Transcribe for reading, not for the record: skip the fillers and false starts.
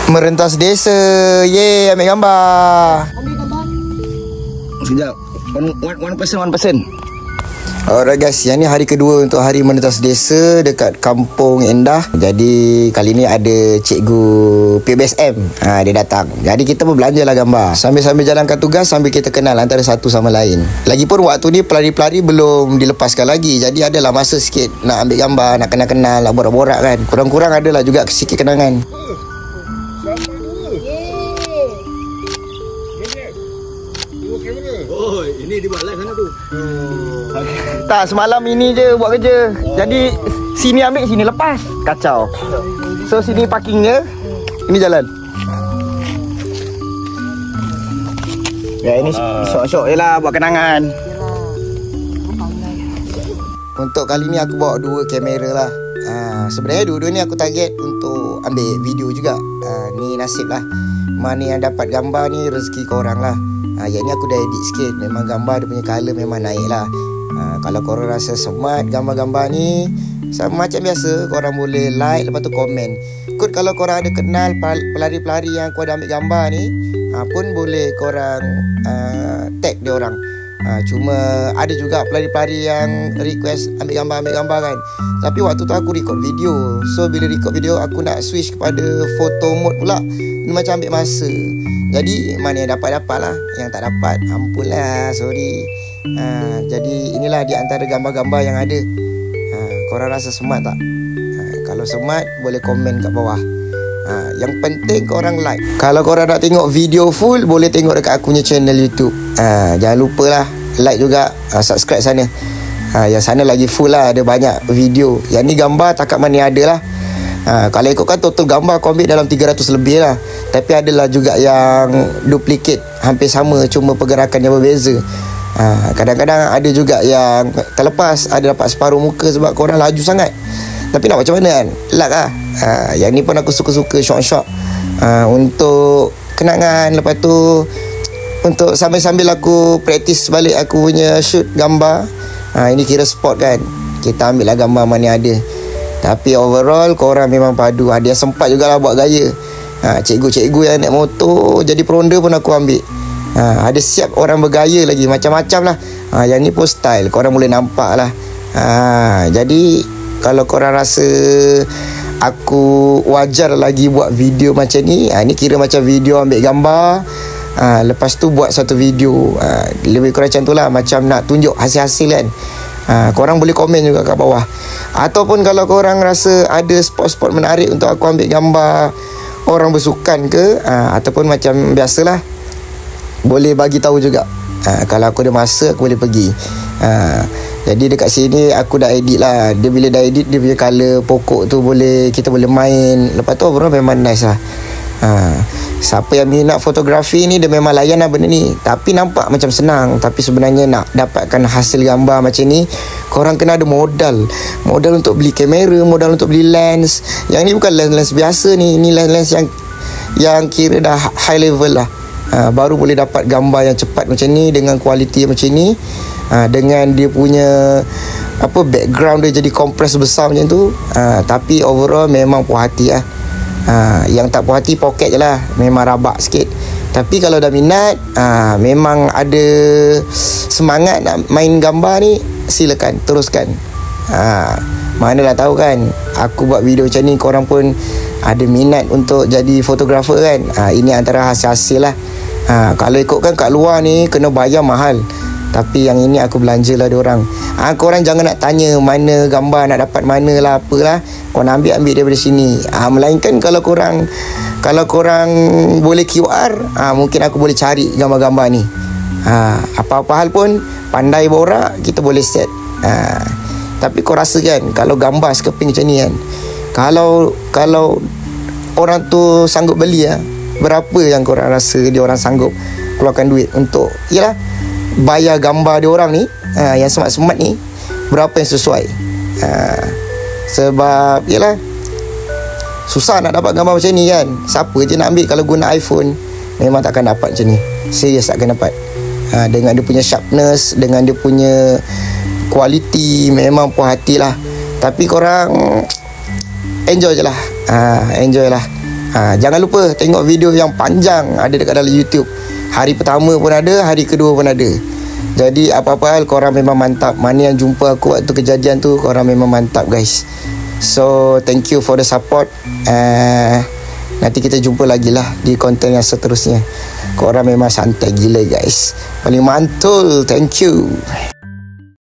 Merentas desa. Ye, ambil gambar. Sekejap. One person. Alright guys, yang ni hari kedua untuk hari merentas desa dekat Kampung Endah. Jadi kali ni ada cikgu PBSM, dia datang. Jadi kita pun belanja lah gambar. Sambil-sambil jalankan tugas, sambil kita kenal antara satu sama lain. Lagipun waktu ni pelari-pelari belum dilepaskan lagi. Jadi adalah masa sikit nak ambil gambar, nak kenal-kenal, nak borak-borak kan. Kurang-kurang adalah juga sikit kenangan. Oh, ini dibuat live sana tu. Tak, semalam ini je buat kerja. Jadi sini ambil, sini lepas. Kacau. So sini parkingnya, ini jalan. Ya, ini syok-syok je lah buat kenangan. Untuk kali ni aku bawa dua kamera lah. Sebenarnya dua-dua ni aku target untuk ambil video juga. Ni nasib lah. Mana yang dapat gambar ni rezeki korang lah. Yang ni aku dah edit sikit. Memang gambar dia punya colour memang naik lah. Kalau korang rasa smart gambar-gambar ni, sama macam biasa, korang boleh like, lepas tu komen. Kot kalau korang ada kenal pelari-pelari yang aku ada ambil gambar ni, pun boleh korang tag dia orang. Cuma ada juga pelari-pelari yang request ambil gambar kan. Tapi waktu tu aku record video. So bila record video, aku nak switch kepada photo mode pula. Ini macam ambil masa. Jadi mana yang dapat-dapat lah. Yang tak dapat, ampun lah, sorry. Jadi inilah di antara gambar-gambar yang ada. Korang rasa smart tak? Kalau smart, boleh komen kat bawah. Yang penting korang like. Kalau korang nak tengok video full, boleh tengok dekat aku punya channel YouTube. Jangan lupa lah like juga, subscribe sana. Yang sana lagi full lah, ada banyak video. Yang ni gambar takat mana ada lah. Kalau ikutkan total gambar aku ambil dalam 300 lebih lah. Tapi adalah juga yang duplicate, hampir sama, cuma pergerakan yang berbeza. Kadang-kadang ada juga yang terlepas, ada dapat separuh muka sebab korang laju sangat. Tapi nak macam mana kan, luck lah. Yang ni pun aku suka-suka shot-shot untuk kenangan. Lepas tu untuk sambil-sambil aku praktis balik aku punya shoot gambar. Ini kira sport kan, kita ambil lah gambar mana ada. Tapi overall korang memang padu. Ada yang sempat jugalah buat gaya. Cikgu-cikgu yang naik motor jadi peronda pun aku ambil. Ada siap orang bergaya lagi, macam-macam lah. Yang ni pun style, korang boleh nampak lah. Jadi kalau korang rasa aku wajar lagi buat video macam ni, ni kira macam video ambil gambar, lepas tu buat satu video. Lebih kurang macam tu lah, macam nak tunjuk hasil-hasil kan. Korang boleh komen juga kat bawah. Ataupun kalau korang rasa ada spot-spot menarik untuk aku ambil gambar orang bersukan ke, ataupun macam biasalah, boleh bagi tahu juga. Kalau aku ada masa, aku boleh pergi. Jadi dekat sini aku dah edit lah. Dia bila dah edit, dia punya colour pokok tu kita boleh main. Lepas tu overall memang nice lah. Siapa yang minat fotografi ni, dia memang layan lah benda ni. Tapi nampak macam senang, tapi sebenarnya nak dapatkan hasil gambar macam ni, korang kena ada modal untuk beli kamera, modal untuk beli lens. Yang ni bukan lens biasa ni. Ini lens yang kira dah high level lah. Baru boleh dapat gambar yang cepat macam ni, dengan kualiti macam ni, dengan dia punya background dia jadi kompres besar macam tu. Tapi overall memang puas hati lah. Yang tak puas hati poket je lah, memang rabak sikit. Tapi kalau dah minat, memang ada semangat nak main gambar ni, silakan teruskan. Mana dah tahu kan, aku buat video macam ni, korang pun ada minat untuk jadi fotografer kan. Ini antara hasil-hasil lah. Kalau ikutkan kat luar ni kena bayar mahal. Tapi yang ini aku belanja lah diorang. Korang jangan nak tanya mana gambar nak dapat mana lah, apalah. Korang ambil daripada sini. Melainkan kalau korang boleh QR, mungkin aku boleh cari gambar-gambar ni. Apa-apa hal pun, pandai borak, kita boleh set. Tapi kau rasa kan, kalau gambar sekeping macam ni kan, kalau orang tu sanggup beli berapa yang korang rasa dia orang sanggup keluarkan duit untuk bayar gambar dia orang ni, yang smart-smart ni, berapa yang sesuai. Sebab susah nak dapat gambar macam ni kan. Siapa je nak ambil kalau guna iPhone, memang takkan dapat macam ni. Serius takkan dapat. Dengan dia punya sharpness, dengan dia punya kualiti, memang puas hati lah. Tapi korang enjoy je lah. Enjoy lah. Jangan lupa tengok video yang panjang ada dekat dalam YouTube. Hari pertama pun ada, hari kedua pun ada. Jadi apa-apa hal korang memang mantap. Mana yang jumpa aku waktu kejadian tu, korang memang mantap guys. So thank you for the support. Nanti kita jumpa lagi lah di konten yang seterusnya. Korang memang santai gila guys, paling mantul. Thank you.